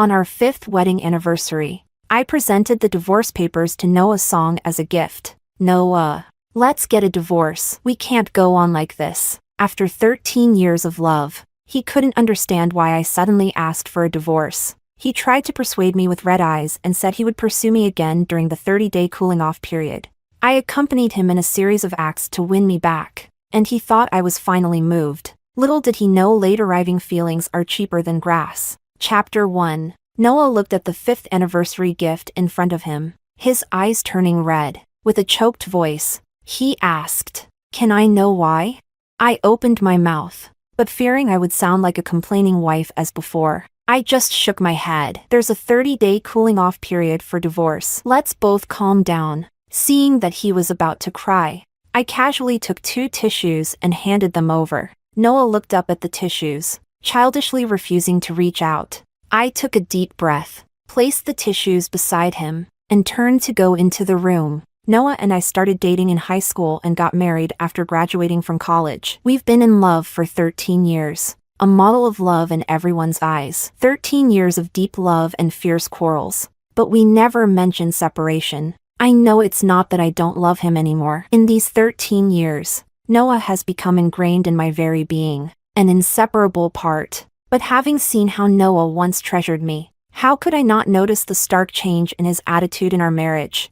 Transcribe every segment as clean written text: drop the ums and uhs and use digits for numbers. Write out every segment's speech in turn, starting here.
On our 5th wedding anniversary, I presented the divorce papers to Noah Song as a gift. Noah, let's get a divorce. We can't go on like this. After 13 years of love, he couldn't understand why I suddenly asked for a divorce. He tried to persuade me with red eyes and said he would pursue me again during the 30-day cooling-off period. I accompanied him in a series of acts to win me back, and he thought I was finally moved. Little did he know late-arriving feelings are cheaper than grass. Chapter 1. Noah looked at the 5th anniversary gift in front of him, his eyes turning red. With a choked voice, he asked, "Can I know why?" I opened my mouth, but fearing I would sound like a complaining wife as before, I just shook my head. There's a 30-day cooling-off period for divorce. Let's both calm down. Seeing that he was about to cry, I casually took 2 tissues and handed them over. Noah looked up at the tissues, childishly refusing to reach out. I took a deep breath, placed the tissues beside him, and turned to go into the room. Noah and I started dating in high school and got married after graduating from college. We've been in love for 13 years, a model of love in everyone's eyes. 13 years of deep love and fierce quarrels. But we never mentioned separation. I know it's not that I don't love him anymore. In these 13 years, Noah has become ingrained in my very being, an inseparable part. But having seen how Noah once treasured me, how could I not notice the stark change in his attitude in our marriage?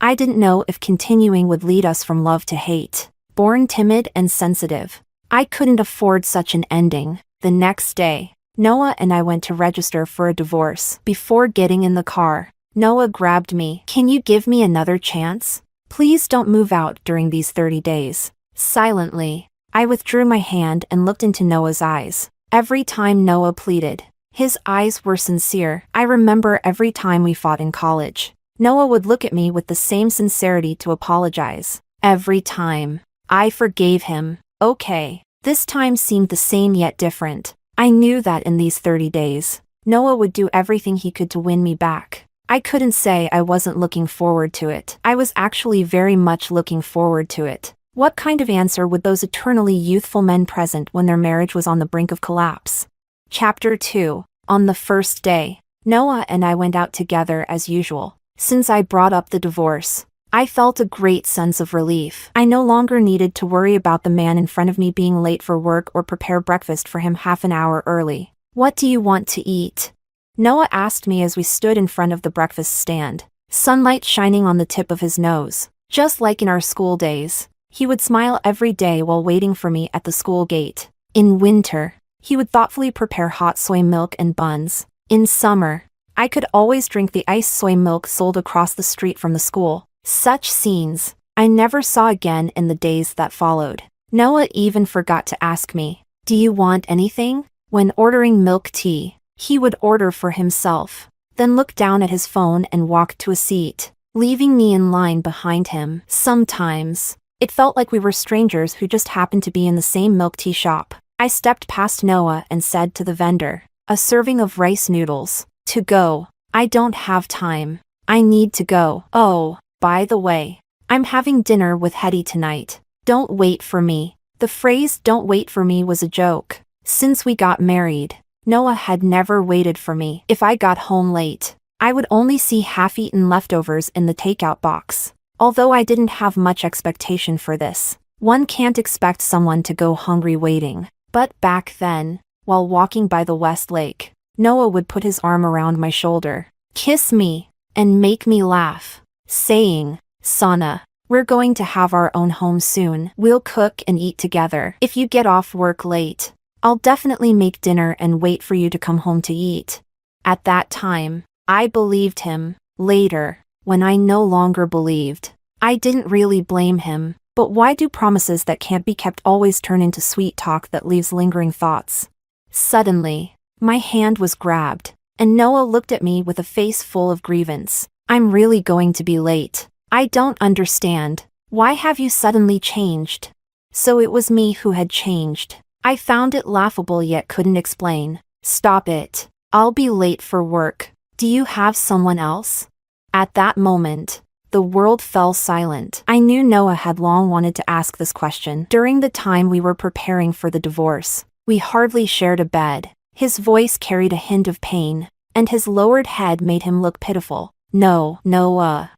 I didn't know if continuing would lead us from love to hate. Born timid and sensitive, I couldn't afford such an ending. The next day, Noah and I went to register for a divorce. Before getting in the car, Noah grabbed me. "Can you give me another chance? Please don't move out during these 30 days. Silently, I withdrew my hand and looked into Noah's eyes. Every time Noah pleaded, his eyes were sincere. I remember every time we fought in college, Noah would look at me with the same sincerity to apologize. Every time, I forgave him. Okay, this time seemed the same yet different. I knew that in these 30 days, Noah would do everything he could to win me back. I couldn't say I wasn't looking forward to it. I was actually very much looking forward to it. What kind of answer would those eternally youthful men present when their marriage was on the brink of collapse? Chapter 2. On the first day, Noah and I went out together as usual. Since I brought up the divorce, I felt a great sense of relief. I no longer needed to worry about the man in front of me being late for work or prepare breakfast for him half an hour early. "What do you want to eat?" Noah asked me as we stood in front of the breakfast stand, sunlight shining on the tip of his nose. Just like in our school days, he would smile every day while waiting for me at the school gate. In winter, he would thoughtfully prepare hot soy milk and buns. In summer, I could always drink the iced soy milk sold across the street from the school. Such scenes, I never saw again in the days that followed. Noah even forgot to ask me, "Do you want anything?" When ordering milk tea, he would order for himself, then look down at his phone and walk to a seat, leaving me in line behind him. Sometimes, it felt like we were strangers who just happened to be in the same milk tea shop. I stepped past Noah and said to the vendor, "A serving of rice noodles." "To go." "I don't have time. I need to go." "Oh, by the way, I'm having dinner with Hetty tonight. Don't wait for me." The phrase "don't wait for me" was a joke. Since we got married, Noah had never waited for me. If I got home late, I would only see half-eaten leftovers in the takeout box. Although I didn't have much expectation for this, one can't expect someone to go hungry waiting. But back then, while walking by the West Lake, Noah would put his arm around my shoulder, kiss me, and make me laugh, saying, "Sana, we're going to have our own home soon. We'll cook and eat together. If you get off work late, I'll definitely make dinner and wait for you to come home to eat." At that time, I believed him. Later, when I no longer believed, I didn't really blame him. But why do promises that can't be kept always turn into sweet talk that leaves lingering thoughts? Suddenly, my hand was grabbed, and Noah looked at me with a face full of grievance. "I'm really going to be late. I don't understand. Why have you suddenly changed?" So it was me who had changed. I found it laughable yet couldn't explain. "Stop it. I'll be late for work. Do you have someone else?" At that moment, the world fell silent. I knew Noah had long wanted to ask this question. During the time we were preparing for the divorce, we hardly shared a bed. His voice carried a hint of pain, and his lowered head made him look pitiful. No, Noah.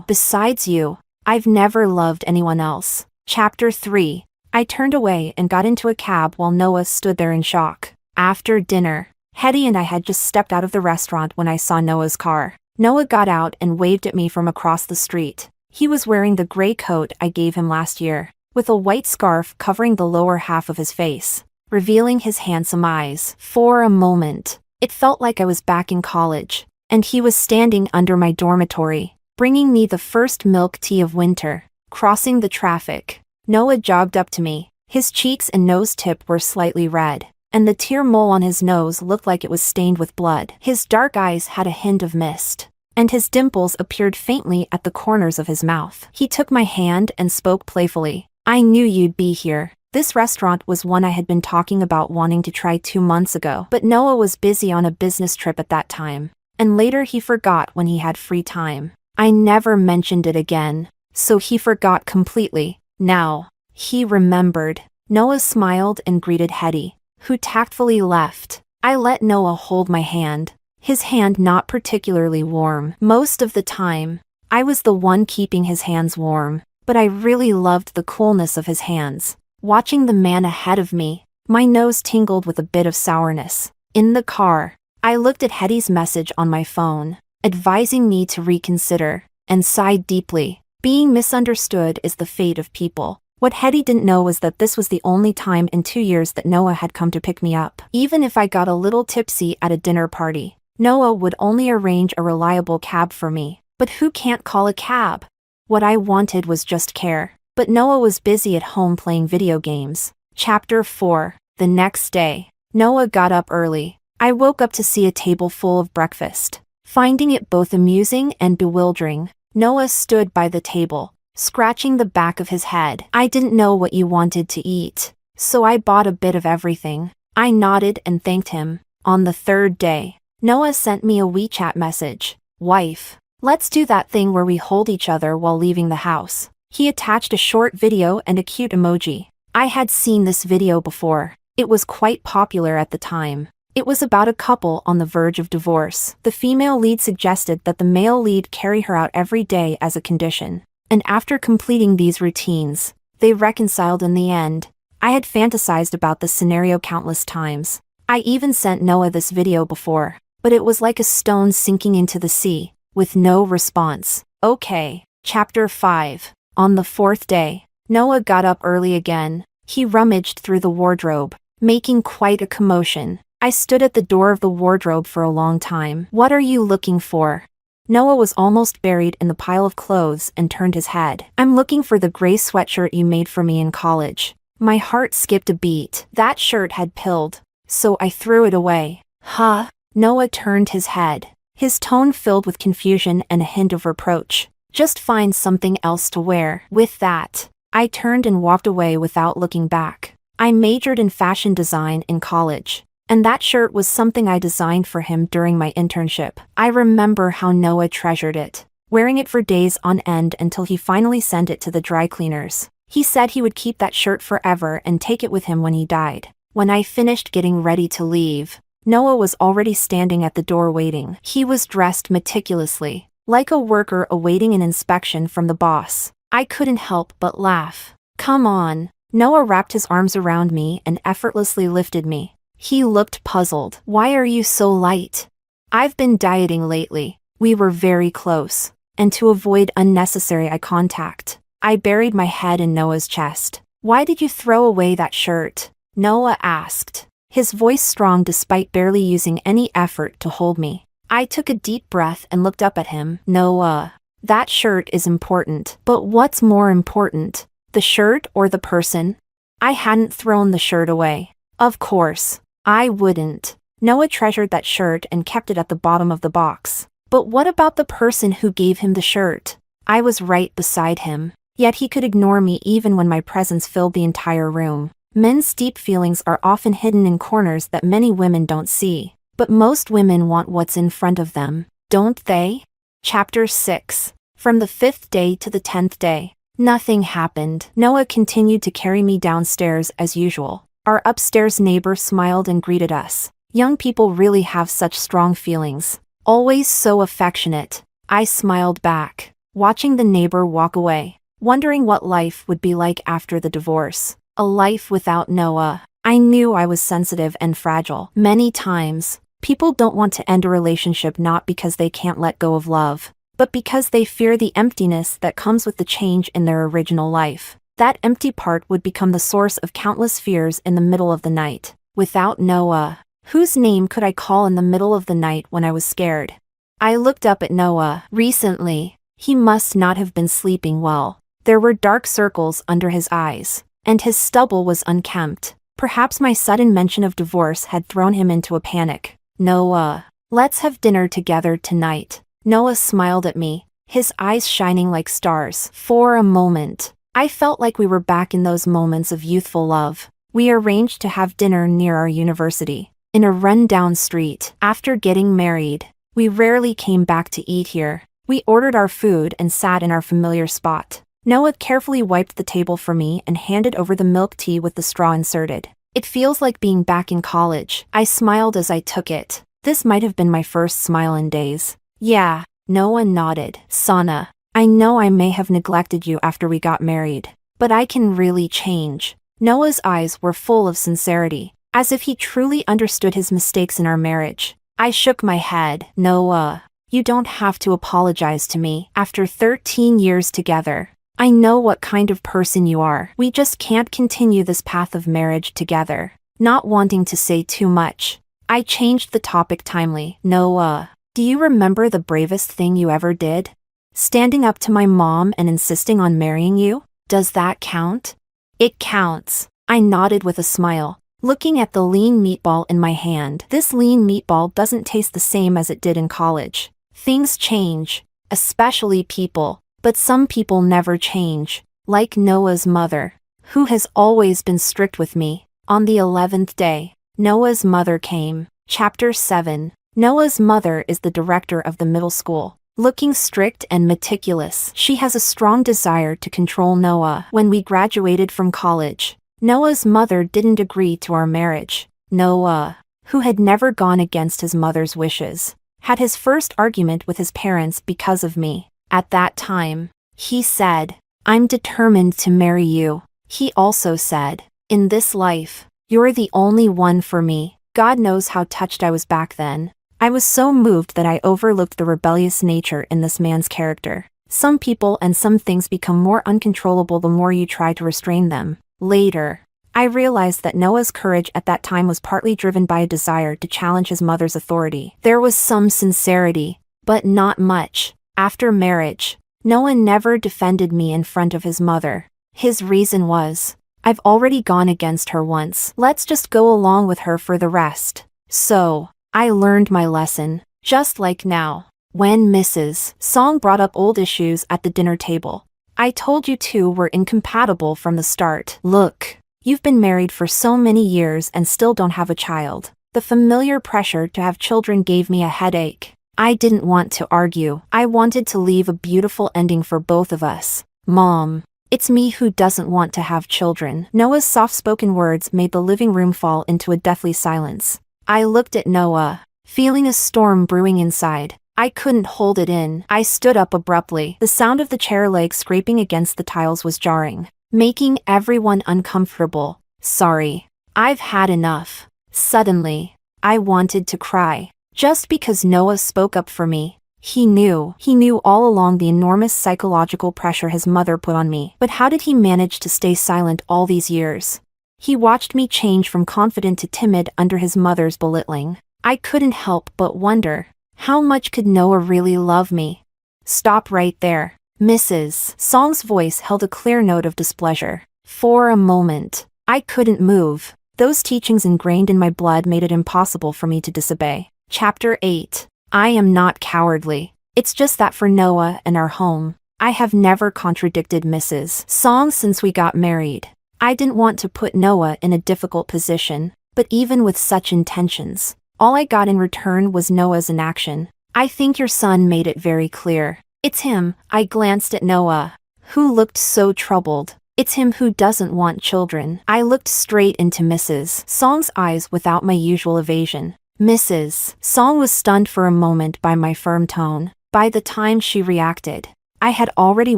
Besides you, I've never loved anyone else. Chapter 3. I turned away and got into a cab while Noah stood there in shock. After dinner, Hetty and I had just stepped out of the restaurant when I saw Noah's car. Noah got out and waved at me from across the street. He was wearing the gray coat I gave him last year, with a white scarf covering the lower half of his face, revealing his handsome eyes. For a moment, it felt like I was back in college, and he was standing under my dormitory, bringing me the first milk tea of winter. Crossing the traffic, Noah jogged up to me. His cheeks and nose tip were slightly red, and the tear mole on his nose looked like it was stained with blood. His dark eyes had a hint of mist, and his dimples appeared faintly at the corners of his mouth. He took my hand and spoke playfully. I knew you'd be here. This restaurant was one I had been talking about wanting to try 2 months ago, but Noah was busy on a business trip at that time, and later he forgot when he had free time. I never mentioned it again, so he forgot completely. Now, he remembered. Noah smiled and greeted Hetty, who tactfully left. I let Noah hold my hand, his hand not particularly warm. Most of the time, I was the one keeping his hands warm, but I really loved the coolness of his hands. Watching the man ahead of me, my nose tingled with a bit of sourness. In the car, I looked at Hetty's message on my phone, advising me to reconsider, and sighed deeply. Being misunderstood is the fate of people. What Hetty didn't know was that this was the only time in 2 years that Noah had come to pick me up. Even if I got a little tipsy at a dinner party, Noah would only arrange a reliable cab for me. But who can't call a cab? What I wanted was just care. But Noah was busy at home playing video games. Chapter 4. The next day, Noah got up early. I woke up to see a table full of breakfast. Finding it both amusing and bewildering, Noah stood by the table, scratching the back of his head. I didn't know what you wanted to eat, so I bought a bit of everything. I nodded and thanked him. On the 3rd day, Noah sent me a WeChat message. Wife, let's do that thing where we hold each other while leaving the house. He attached a short video and a cute emoji. I had seen this video before. It was quite popular at the time. It was about a couple on the verge of divorce. The female lead suggested that the male lead carry her out every day as a condition, and after completing these routines, they reconciled in the end. I had fantasized about this scenario countless times. I even sent Noah this video before, but it was like a stone sinking into the sea, with no response. Okay. Chapter 5. On the 4th day, Noah got up early again. He rummaged through the wardrobe, making quite a commotion. I stood at the door of the wardrobe for a long time. What are you looking for? Noah was almost buried in the pile of clothes and turned his head. I'm looking for the gray sweatshirt you made for me in college. My heart skipped a beat. That shirt had pilled, so I threw it away. Huh? Noah turned his head, his tone filled with confusion and a hint of reproach. Just find something else to wear. With that, I turned and walked away without looking back. I majored in fashion design in college, and that shirt was something I designed for him during my internship. I remember how Noah treasured it, wearing it for days on end until he finally sent it to the dry cleaners. He said he would keep that shirt forever and take it with him when he died. When I finished getting ready to leave, Noah was already standing at the door waiting. He was dressed meticulously, like a worker awaiting an inspection from the boss. I couldn't help but laugh. Come on. Noah wrapped his arms around me and effortlessly lifted me. He looked puzzled. Why are you so light? I've been dieting lately. We were very close, and to avoid unnecessary eye contact, I buried my head in Noah's chest. Why did you throw away that shirt? Noah asked, his voice strong despite barely using any effort to hold me. I took a deep breath and looked up at him. Noah, that shirt is important. But what's more important, the shirt or the person? I hadn't thrown the shirt away. Of course, I wouldn't. Noah treasured that shirt and kept it at the bottom of the box. But what about the person who gave him the shirt? I was right beside him, yet he could ignore me even when my presence filled the entire room. Men's deep feelings are often hidden in corners that many women don't see. But most women want what's in front of them, don't they? Chapter 6. From the 5th day to the 10th day, nothing happened. Noah continued to carry me downstairs as usual. Our upstairs neighbor smiled and greeted us. Young people really have such strong feelings. Always so affectionate. I smiled back, watching the neighbor walk away, wondering what life would be like after the divorce. A life without Noah. I knew I was sensitive and fragile. Many times, people don't want to end a relationship not because they can't let go of love, but because they fear the emptiness that comes with the change in their original life. That empty part would become the source of countless fears in the middle of the night. Without Noah, whose name could I call in the middle of the night when I was scared? I looked up at Noah. Recently, he must not have been sleeping well. There were dark circles under his eyes, and his stubble was unkempt. Perhaps my sudden mention of divorce had thrown him into a panic. Noah, let's have dinner together tonight. Noah smiled at me, his eyes shining like stars. For a moment, I felt like we were back in those moments of youthful love. We arranged to have dinner near our university, in a run-down street. After getting married, we rarely came back to eat here. We ordered our food and sat in our familiar spot. Noah carefully wiped the table for me and handed over the milk tea with the straw inserted. It feels like being back in college. I smiled as I took it. This might have been my first smile in days. Yeah, Noah nodded. Sana, I know I may have neglected you after we got married, but I can really change. Noah's eyes were full of sincerity, as if he truly understood his mistakes in our marriage. I shook my head. Noah, you don't have to apologize to me. After 13 years together, I know what kind of person you are. We just can't continue this path of marriage together. Not wanting to say too much, I changed the topic timely. Noah, do you remember the bravest thing you ever did? Standing up to my mom and insisting on marrying you? Does that count? It counts. I nodded with a smile, looking at the lean meatball in my hand. This lean meatball doesn't taste the same as it did in college. Things change, especially people, but some people never change, like Noah's mother, who has always been strict with me. On the 11th day, Noah's mother came. Chapter 7. Noah's mother is the director of the middle school. Looking strict and meticulous, she has a strong desire to control Noah. When we graduated from college, Noah's mother didn't agree to our marriage. Noah, who had never gone against his mother's wishes, had his first argument with his parents because of me. At that time, he said, I'm determined to marry you. He also said, in this life, you're the only one for me. God knows how touched I was back then. I was so moved that I overlooked the rebellious nature in this man's character. Some people and some things become more uncontrollable the more you try to restrain them. Later, I realized that Noah's courage at that time was partly driven by a desire to challenge his mother's authority. There was some sincerity, but not much. After marriage, Noah never defended me in front of his mother. His reason was, I've already gone against her once. Let's just go along with her for the rest. So, I learned my lesson, just like now. When Mrs. Song brought up old issues at the dinner table, I told you two were incompatible from the start. Look, you've been married for so many years and still don't have a child. The familiar pressure to have children gave me a headache. I didn't want to argue. I wanted to leave a beautiful ending for both of us. Mom, it's me who doesn't want to have children. Noah's soft-spoken words made the living room fall into a deathly silence. I looked at Noah, feeling a storm brewing inside. I couldn't hold it in. I stood up abruptly. The sound of the chair leg scraping against the tiles was jarring, making everyone uncomfortable. Sorry. I've had enough. Suddenly, I wanted to cry. Just because Noah spoke up for me. He knew all along the enormous psychological pressure his mother put on me. But how did he manage to stay silent all these years? He watched me change from confident to timid under his mother's belittling. I couldn't help but wonder, how much could Noah really love me? Stop right there. Mrs. Song's voice held a clear note of displeasure. For a moment, I couldn't move. Those teachings ingrained in my blood made it impossible for me to disobey. Chapter 8. I am not cowardly. It's just that for Noah and our home, I have never contradicted Mrs. Song since we got married. I didn't want to put Noah in a difficult position, but even with such intentions, all I got in return was Noah's inaction. I think your son made it very clear. It's him. I glanced at Noah, who looked so troubled. It's him who doesn't want children. I looked straight into Mrs. Song's eyes without my usual evasion. Mrs. Song was stunned for a moment by my firm tone. By the time she reacted, I had already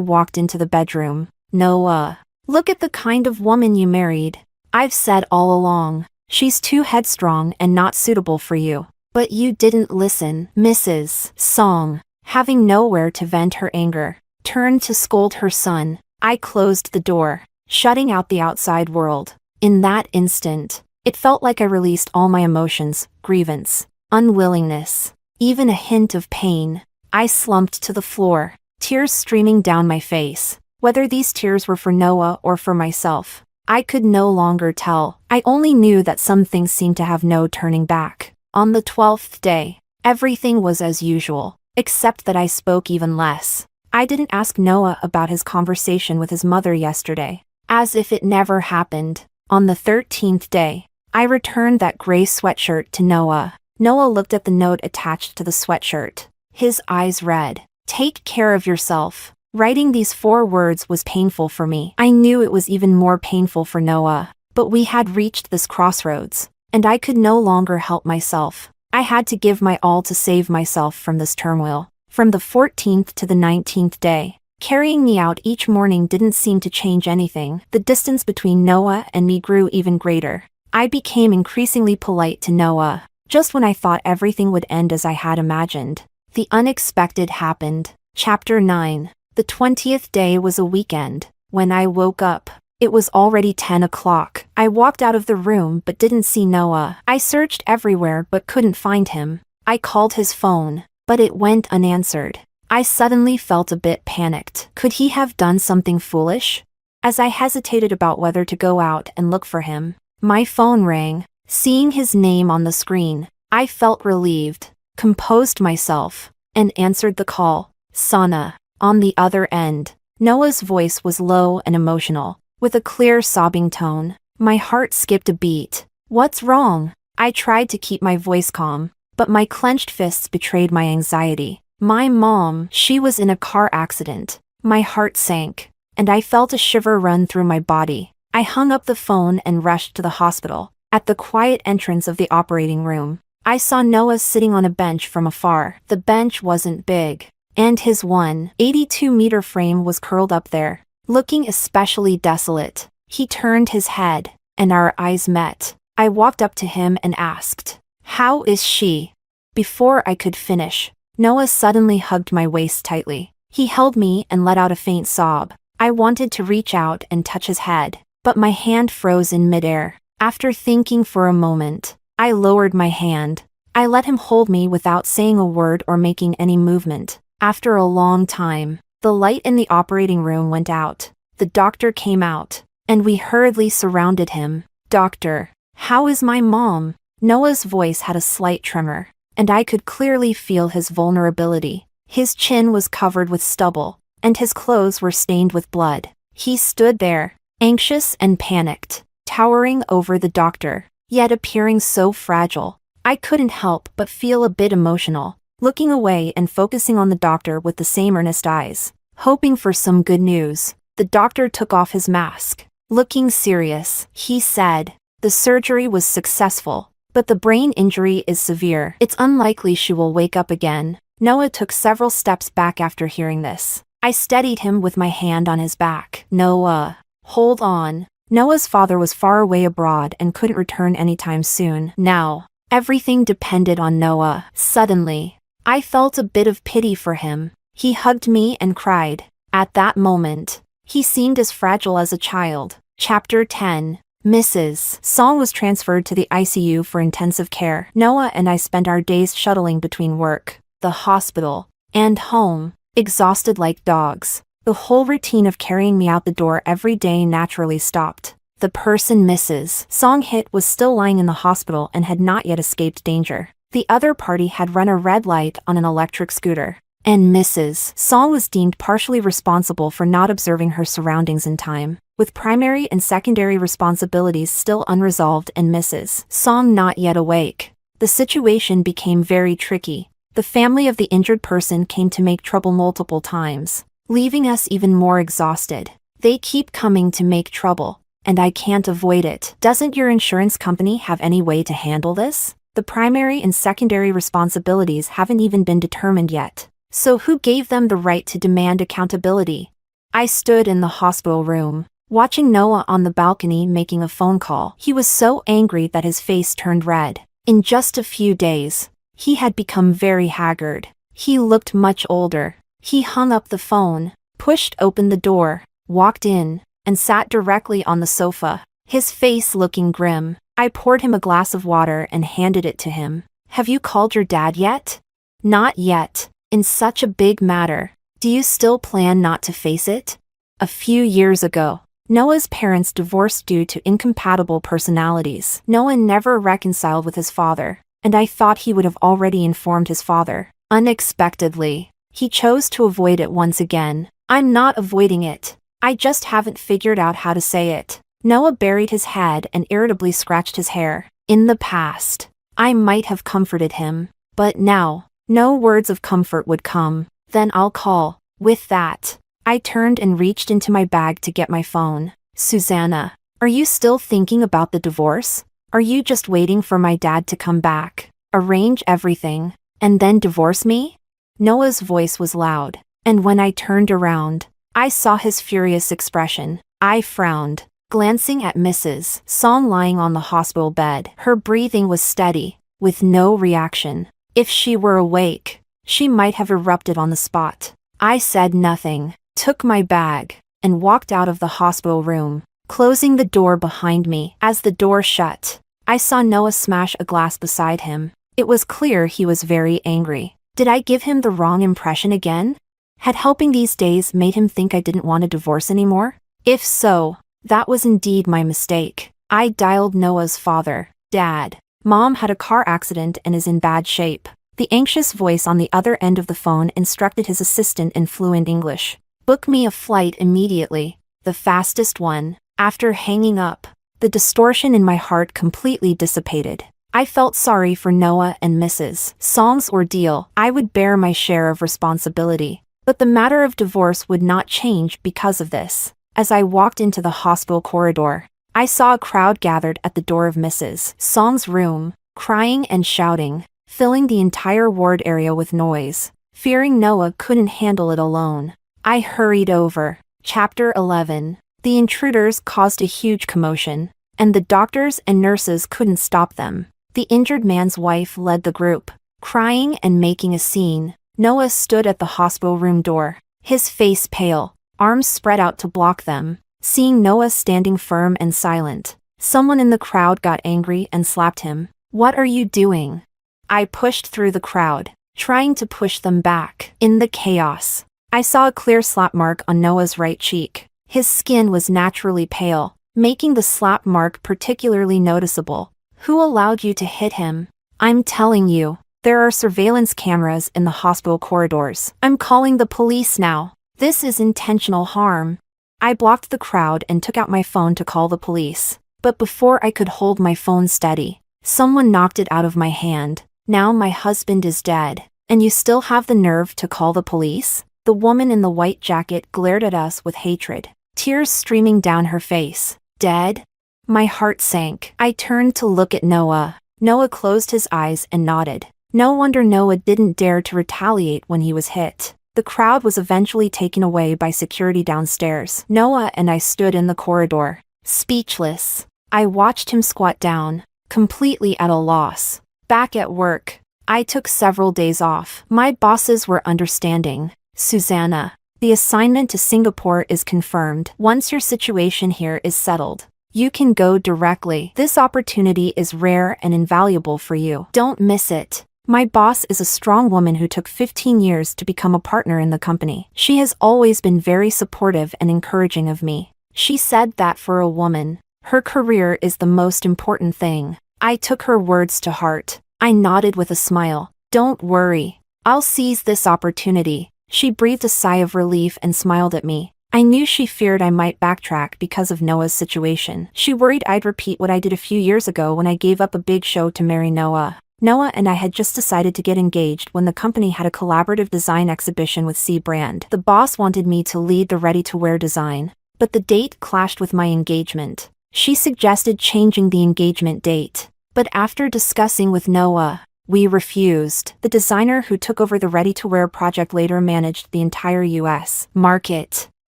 walked into the bedroom. Noah, look at the kind of woman you married. I've said all along, she's too headstrong and not suitable for you. But you didn't listen. Mrs. Song, having nowhere to vent her anger, turned to scold her son. I closed the door, shutting out the outside world. In that instant, it felt like I released all my emotions, grievance, unwillingness, even a hint of pain. I slumped to the floor, tears streaming down my face. Whether these tears were for Noah or for myself, I could no longer tell. I only knew that some things seemed to have no turning back. On the 12th day, everything was as usual, except that I spoke even less. I didn't ask Noah about his conversation with his mother yesterday, as if it never happened. On the 13th day, I returned that gray sweatshirt to Noah. Noah looked at the note attached to the sweatshirt. His eyes read, "Take care of yourself." Writing these 4 words was painful for me. I knew it was even more painful for Noah. But we had reached this crossroads, and I could no longer help myself. I had to give my all to save myself from this turmoil. From the 14th to the 19th day, carrying me out each morning didn't seem to change anything. The distance between Noah and me grew even greater. I became increasingly polite to Noah. Just when I thought everything would end as I had imagined, the unexpected happened. Chapter 9. The 20th day was a weekend. When I woke up, it was already 10 o'clock. I walked out of the room but didn't see Noah. I searched everywhere but couldn't find him. I called his phone, but it went unanswered. I suddenly felt a bit panicked. Could he have done something foolish? As I hesitated about whether to go out and look for him, my phone rang. Seeing his name on the screen, I felt relieved, composed myself, and answered the call. Sana. On the other end, Noah's voice was low and emotional, with a clear sobbing tone. My heart skipped a beat. What's wrong? I tried to keep my voice calm, but my clenched fists betrayed my anxiety. My mom, she was in a car accident. My heart sank, and I felt a shiver run through my body. I hung up the phone and rushed to the hospital. At the quiet entrance of the operating room, I saw Noah sitting on a bench from afar. The bench wasn't big, and his 182-meter frame was curled up there, looking especially desolate. He turned his head, and our eyes met. I walked up to him and asked, "How is she?" Before I could finish, Noah suddenly hugged my waist tightly. He held me and let out a faint sob. I wanted to reach out and touch his head, but my hand froze in midair. After thinking for a moment, I lowered my hand. I let him hold me without saying a word or making any movement. After a long time, the light in the operating room went out. The doctor came out, and we hurriedly surrounded him. "Doctor, how is my mom?" Noah's voice had a slight tremor, and I could clearly feel his vulnerability. His chin was covered with stubble, and his clothes were stained with blood. He stood there, anxious and panicked, towering over the doctor, yet appearing so fragile. I couldn't help but feel a bit emotional, looking away and focusing on the doctor with the same earnest eyes, hoping for some good news. The doctor took off his mask. Looking serious, he said, "The surgery was successful, but the brain injury is severe. It's unlikely she will wake up again." Noah took several steps back after hearing this. I steadied him with my hand on his back. "Noah, hold on." Noah's father was far away abroad and couldn't return anytime soon. Now, everything depended on Noah. Suddenly, I felt a bit of pity for him. He hugged me and cried. At that moment, he seemed as fragile as a child. Chapter 10. Mrs. Song was transferred to the ICU for intensive care. Noah and I spent our days shuttling between work, the hospital, and home, exhausted like dogs. The whole routine of carrying me out the door every day naturally stopped. The person Mrs. Song hit was still lying in the hospital and had not yet escaped danger. The other party had run a red light on an electric scooter, and Mrs. Song was deemed partially responsible for not observing her surroundings in time, with primary and secondary responsibilities still unresolved and Mrs. Song not yet awake. The situation became very tricky. The family of the injured person came to make trouble multiple times, leaving us even more exhausted. They keep coming to make trouble, and I can't avoid it. "Doesn't your insurance company have any way to handle this?" The primary and secondary responsibilities haven't even been determined yet. So who gave them the right to demand accountability? I stood in the hospital room, watching Noah on the balcony making a phone call. He was so angry that his face turned red. In just a few days, he had become very haggard. He looked much older. He hung up the phone, pushed open the door, walked in, and sat directly on the sofa, his face looking grim. I poured him a glass of water and handed it to him. Have you called your dad yet? Not yet. In such a big matter, do you still plan not to face it? A few years ago, Noah's parents divorced due to incompatible personalities. Noah never reconciled with his father, and I thought he would have already informed his father. Unexpectedly, he chose to avoid it once again. I'm not avoiding it. I just haven't figured out how to say it. Noah buried his head and irritably scratched his hair. In the past, I might have comforted him, but now, no words of comfort would come. Then I'll call. With that, I turned and reached into my bag to get my phone. Susanna, are you still thinking about the divorce? Are you just waiting for my dad to come back, arrange everything, and then divorce me? Noah's voice was loud, and when I turned around, I saw his furious expression. I frowned, glancing at Mrs. Song lying on the hospital bed. Her breathing was steady, with no reaction. If she were awake, she might have erupted on the spot. I said nothing, took my bag, and walked out of the hospital room, closing the door behind me. As the door shut, I saw Noah smash a glass beside him. It was clear he was very angry. Did I give him the wrong impression again? Had helping these days made him think I didn't want a divorce anymore? If so, that was indeed my mistake. I dialed Noah's father. Dad, Mom had a car accident and is in bad shape. The anxious voice on the other end of the phone instructed his assistant in fluent English. Book me a flight immediately, the fastest one. After hanging up, the distortion in my heart completely dissipated. I felt sorry for Noah and Mrs. Song's ordeal. I would bear my share of responsibility, but the matter of divorce would not change because of this. As I walked into the hospital corridor, I saw a crowd gathered at the door of Mrs. Song's room, crying and shouting, filling the entire ward area with noise. Fearing Noah couldn't handle it alone, I hurried over. Chapter 11. The intruders caused a huge commotion, and the doctors and nurses couldn't stop them. The injured man's wife led the group, crying and making a scene. Noah stood at the hospital room door, his face pale, arms spread out to block them. Seeing Noah standing firm and silent, someone in the crowd got angry and slapped him. What are you doing? I pushed through the crowd, trying to push them back. In the chaos, I saw a clear slap mark on Noah's right cheek. His skin was naturally pale, making the slap mark particularly noticeable. Who allowed you to hit him? I'm telling you, there are surveillance cameras in the hospital corridors. I'm calling the police now. This is intentional harm. I blocked the crowd and took out my phone to call the police. But before I could hold my phone steady, someone knocked it out of my hand. Now my husband is dead, and you still have the nerve to call the police? The woman in the white jacket glared at us with hatred, tears streaming down her face. Dead? My heart sank. I turned to look at Noah. Noah closed his eyes and nodded. No wonder Noah didn't dare to retaliate when he was hit. The crowd was eventually taken away by security downstairs. Noah and I stood in the corridor, speechless. I watched him squat down, completely at a loss. Back at work, I took several days off. My bosses were understanding. Susanna, the assignment to Singapore is confirmed. Once your situation here is settled, you can go directly. This opportunity is rare and invaluable for you. Don't miss it. My boss is a strong woman who took 15 years to become a partner in the company. She has always been very supportive and encouraging of me. She said that for a woman, her career is the most important thing. I took her words to heart. I nodded with a smile. Don't worry. I'll seize this opportunity. She breathed a sigh of relief and smiled at me. I knew she feared I might backtrack because of Noah's situation. She worried I'd repeat what I did a few years ago when I gave up a big show to marry Noah. Noah and I had just decided to get engaged when the company had a collaborative design exhibition with C Brand. The boss wanted me to lead the ready-to-wear design, but the date clashed with my engagement. She suggested changing the engagement date. But after discussing with Noah, we refused. The designer who took over the ready-to-wear project later managed the entire US market,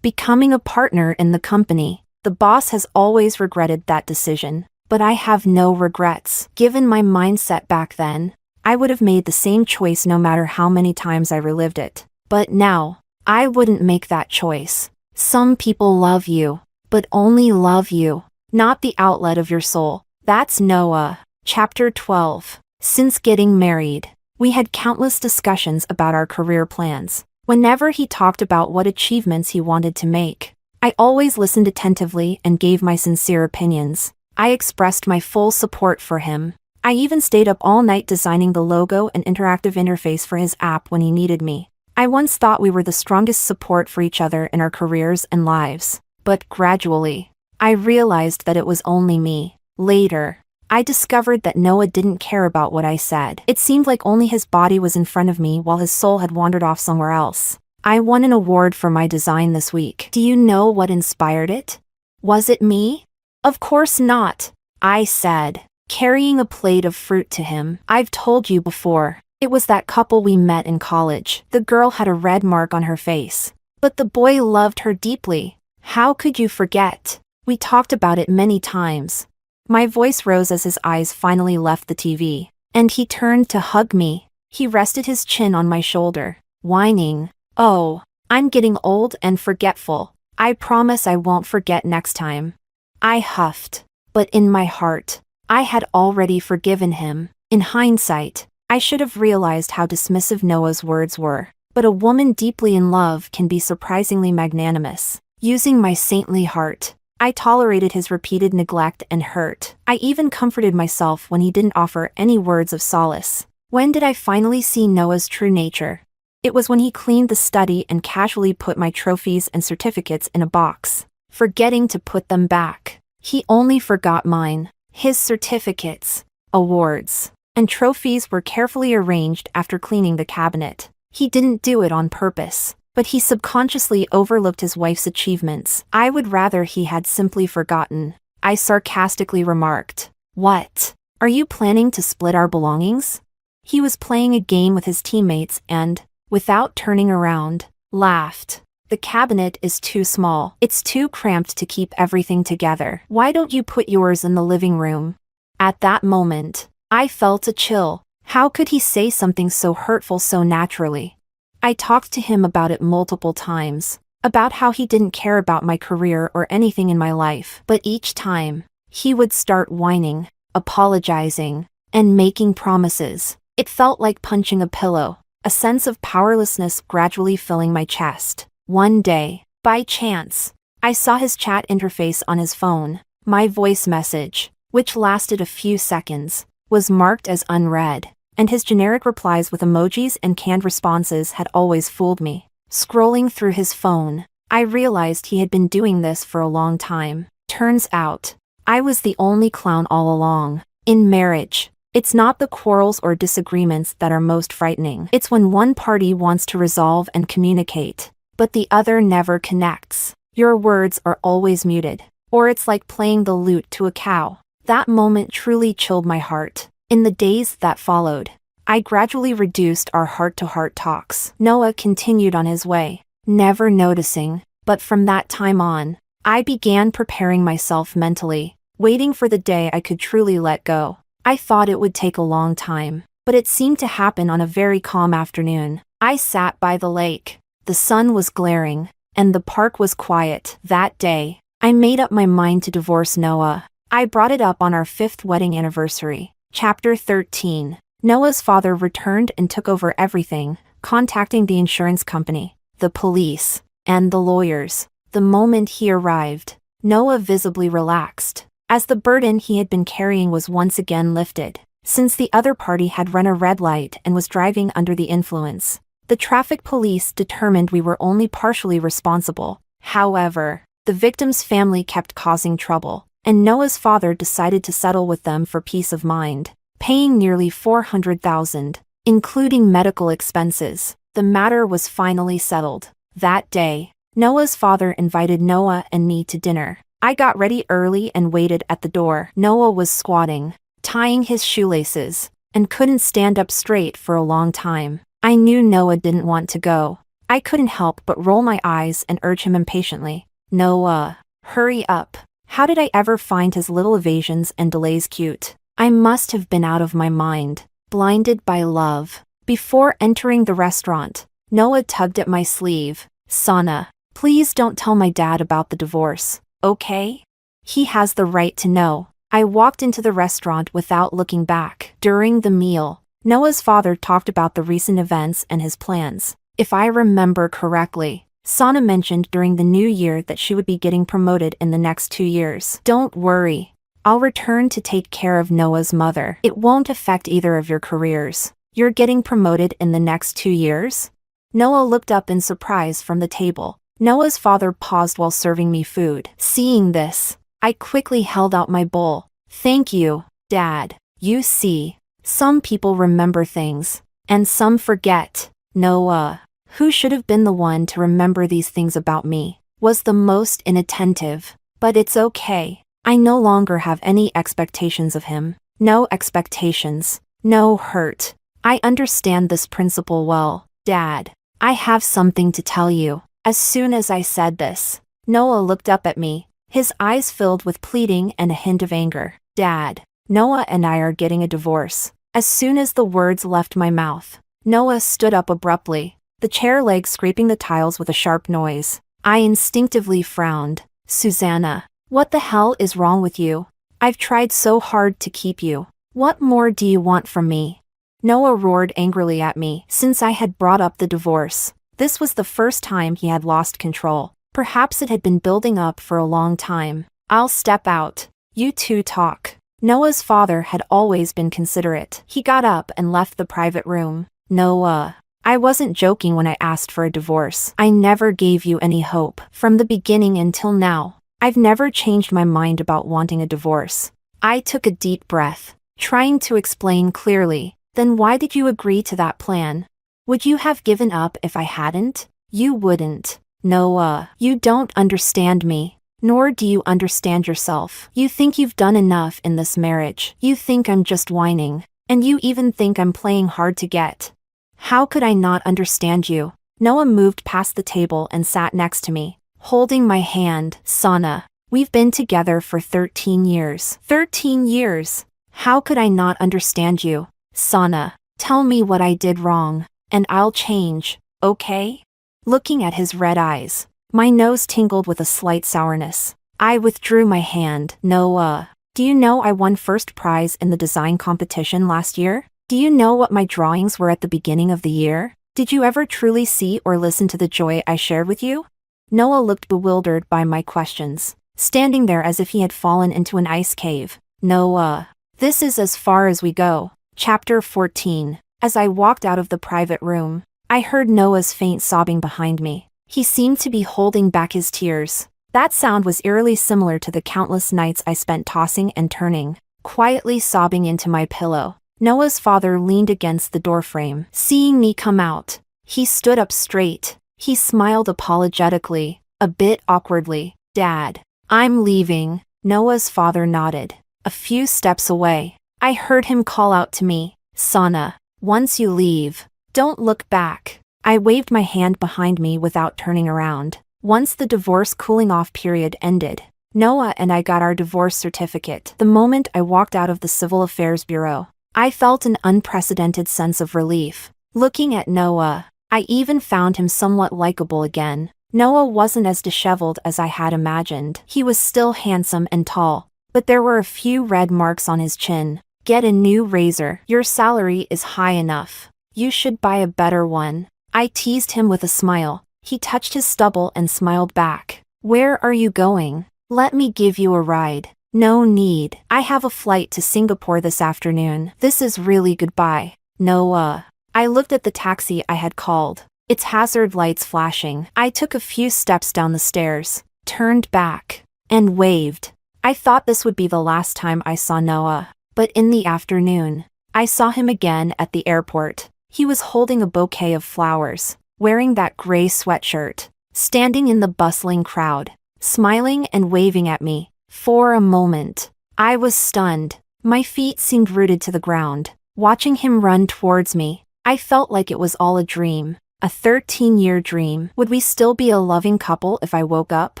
becoming a partner in the company. The boss has always regretted that decision, but I have no regrets. Given my mindset back then, I would have made the same choice no matter how many times I relived it. But now, I wouldn't make that choice. Some people love you, but only love you, not the outlet of your soul. That's Noah. Chapter 12. Since getting married, we had countless discussions about our career plans. Whenever he talked about what achievements he wanted to make, I always listened attentively and gave my sincere opinions. I expressed my full support for him. I even stayed up all night designing the logo and interactive interface for his app when he needed me. I once thought we were the strongest support for each other in our careers and lives. But gradually, I realized that it was only me. Later, I discovered that Noah didn't care about what I said. It seemed like only his body was in front of me while his soul had wandered off somewhere else. I won an award for my design this week. Do you know what inspired it? Was it me? Of course not, I said, carrying a plate of fruit to him. I've told you before. It was that couple we met in college. The girl had a red mark on her face, but the boy loved her deeply. How could you forget? We talked about it many times. My voice rose as his eyes finally left the TV, and he turned to hug me. He rested his chin on my shoulder, whining, "Oh, I'm getting old and forgetful. I promise I won't forget next time." I huffed, but in my heart, I had already forgiven him. In hindsight, I should have realized how dismissive Noah's words were, but a woman deeply in love can be surprisingly magnanimous. Using my saintly heart, I tolerated his repeated neglect and hurt. I even comforted myself when he didn't offer any words of solace. When did I finally see Noah's true nature? It was when he cleaned the study and casually put my trophies and certificates in a box, forgetting to put them back. He only forgot mine. His certificates, awards, and trophies were carefully arranged after cleaning the cabinet. He didn't do it on purpose, but he subconsciously overlooked his wife's achievements. I would rather he had simply forgotten. I sarcastically remarked, "What? Are you planning to split our belongings?" He was playing a game with his teammates and, without turning around, laughed. "The cabinet is too small. It's too cramped to keep everything together. Why don't you put yours in the living room?" At that moment, I felt a chill. How could he say something so hurtful so naturally? I talked to him about it multiple times, about how he didn't care about my career or anything in my life. But each time, he would start whining, apologizing, and making promises. It felt like punching a pillow, a sense of powerlessness gradually filling my chest. One day, by chance, I saw his chat interface on his phone. My voice message, which lasted a few seconds, was marked as unread, and his generic replies with emojis and canned responses had always fooled me. Scrolling through his phone, I realized he had been doing this for a long time. Turns out, I was the only clown all along. In marriage, it's not the quarrels or disagreements that are most frightening. It's when one party wants to resolve and communicate, but the other never connects. Your words are always muted, or it's like playing the lute to a cow. That moment truly chilled my heart. In the days that followed, I gradually reduced our heart-to-heart talks. Noah continued on his way, never noticing, but from that time on, I began preparing myself mentally, waiting for the day I could truly let go. I thought it would take a long time, but it seemed to happen on a very calm afternoon. I sat by the lake. The sun was glaring, and the park was quiet. That day, I made up my mind to divorce Noah. I brought it up on our 5th wedding anniversary. Chapter 13. Noah's father returned and took over everything, contacting the insurance company, the police, and the lawyers. The moment he arrived, Noah visibly relaxed, as the burden he had been carrying was once again lifted. Since the other party had run a red light and was driving under the influence, the traffic police determined we were only partially responsible. However, the victim's family kept causing trouble, and Noah's father decided to settle with them for peace of mind, paying nearly $400,000, including medical expenses. The matter was finally settled. That day, Noah's father invited Noah and me to dinner. I got ready early and waited at the door. Noah was squatting, tying his shoelaces, and couldn't stand up straight for a long time. I knew Noah didn't want to go. I couldn't help but roll my eyes and urge him impatiently. Noah, hurry up. How did I ever find his little evasions and delays cute? I must have been out of my mind, blinded by love. Before entering the restaurant, Noah tugged at my sleeve. Sana, please don't tell my dad about the divorce, okay? He has the right to know. I walked into the restaurant without looking back. During the meal, Noah's father talked about the recent events and his plans. If I remember correctly, Sana mentioned during the new year that she would be getting promoted in the next 2 years. Don't worry. I'll return to take care of Noah's mother. It won't affect either of your careers. You're getting promoted in the next 2 years? Noah looked up in surprise from the table. Noah's father paused while serving me food. Seeing this, I quickly held out my bowl. Thank you, Dad. You see, some people remember things, and some forget. Noah, who should have been the one to remember these things about me, was the most inattentive. But it's okay. I no longer have any expectations of him. No expectations. No hurt. I understand this principle well. Dad, I have something to tell you. As soon as I said this, Noah looked up at me, his eyes filled with pleading and a hint of anger. Dad, Noah and I are getting a divorce. As soon as the words left my mouth, Noah stood up abruptly, the chair leg scraping the tiles with a sharp noise. I instinctively frowned. Susanna, what the hell is wrong with you? I've tried so hard to keep you. What more do you want from me? Noah roared angrily at me. Since I had brought up the divorce, this was the first time he had lost control. Perhaps it had been building up for a long time. I'll step out. You two talk. Noah's father had always been considerate. He got up and left the private room. Noah, I wasn't joking when I asked for a divorce. I never gave you any hope. From the beginning until now, I've never changed my mind about wanting a divorce. I took a deep breath, trying to explain clearly. Then why did you agree to that plan? Would you have given up if I hadn't? You wouldn't. Noah, you don't understand me, nor do you understand yourself. You think you've done enough in this marriage. You think I'm just whining, and you even think I'm playing hard to get. How could I not understand you? Noah moved past the table and sat next to me, holding my hand. Sana, we've been together for 13 years. 13 years! How could I not understand you? Sana, tell me what I did wrong, and I'll change, okay? Looking at his red eyes, my nose tingled with a slight sourness. I withdrew my hand. Noah, do you know I won first prize in the design competition last year? Do you know what my drawings were at the beginning of the year? Did you ever truly see or listen to the joy I shared with you? Noah looked bewildered by my questions, standing there as if he had fallen into an ice cave. Noah, this is as far as we go. Chapter 14. As I walked out of the private room, I heard Noah's faint sobbing behind me. He seemed to be holding back his tears. That sound was eerily similar to the countless nights I spent tossing and turning, quietly sobbing into my pillow. Noah's father leaned against the doorframe. Seeing me come out, he stood up straight. He smiled apologetically, a bit awkwardly. Dad, I'm leaving. Noah's father nodded. A few steps away, I heard him call out to me. Sana, once you leave, don't look back. I waved my hand behind me without turning around. Once the divorce cooling off period ended, Noah and I got our divorce certificate. The moment I walked out of the Civil Affairs Bureau, I felt an unprecedented sense of relief. Looking at Noah, I even found him somewhat likable again. Noah wasn't as disheveled as I had imagined. He was still handsome and tall, but there were a few red marks on his chin. Get a new razor. Your salary is high enough. You should buy a better one. I teased him with a smile. He touched his stubble and smiled back. Where are you going? Let me give you a ride. No need. I have a flight to Singapore this afternoon. This is really goodbye. Noah. I looked at the taxi I had called, its hazard lights flashing. I took a few steps down the stairs, turned back, and waved. I thought this would be the last time I saw Noah. But in the afternoon, I saw him again at the airport. He was holding a bouquet of flowers, wearing that gray sweatshirt, standing in the bustling crowd, smiling and waving at me. For a moment, I was stunned. My feet seemed rooted to the ground. Watching him run towards me, I felt like it was all a dream. A 13-year dream. Would we still be a loving couple if I woke up?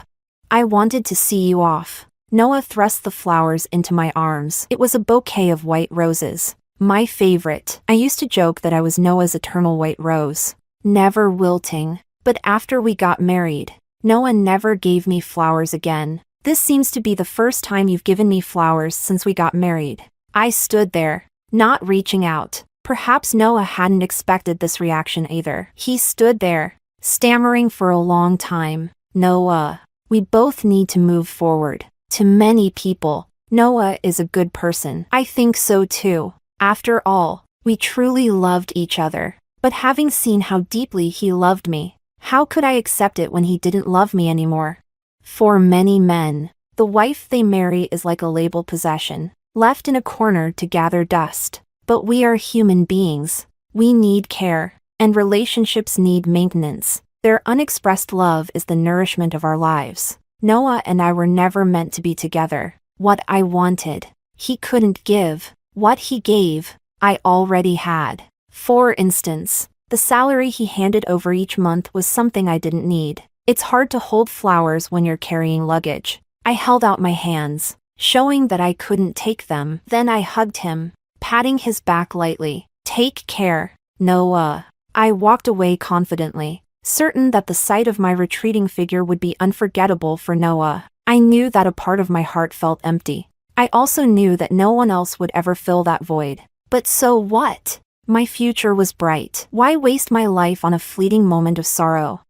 I wanted to see you off. Noah thrust the flowers into my arms. It was a bouquet of white roses. My favorite. I used to joke that I was Noah's eternal white rose. Never wilting. But after we got married, Noah never gave me flowers again. This seems to be the first time you've given me flowers since we got married. I stood there, not reaching out. Perhaps Noah hadn't expected this reaction either. He stood there, stammering for a long time. Noah, we both need to move forward. To many people, Noah is a good person. I think so too. After all, we truly loved each other. But having seen how deeply he loved me, how could I accept it when he didn't love me anymore? For many men, the wife they marry is like a label possession, left in a corner to gather dust. But we are human beings. We need care, and relationships need maintenance. Their unexpressed love is the nourishment of our lives. Noah and I were never meant to be together. What I wanted, he couldn't give. What he gave, I already had. For instance, the salary he handed over each month was something I didn't need. It's hard to hold flowers when you're carrying luggage. I held out my hands, showing that I couldn't take them. Then I hugged him, patting his back lightly. Take care, Noah. I walked away confidently, certain that the sight of my retreating figure would be unforgettable for Noah. I knew that a part of my heart felt empty. I also knew that no one else would ever fill that void. But so what? My future was bright. Why waste my life on a fleeting moment of sorrow?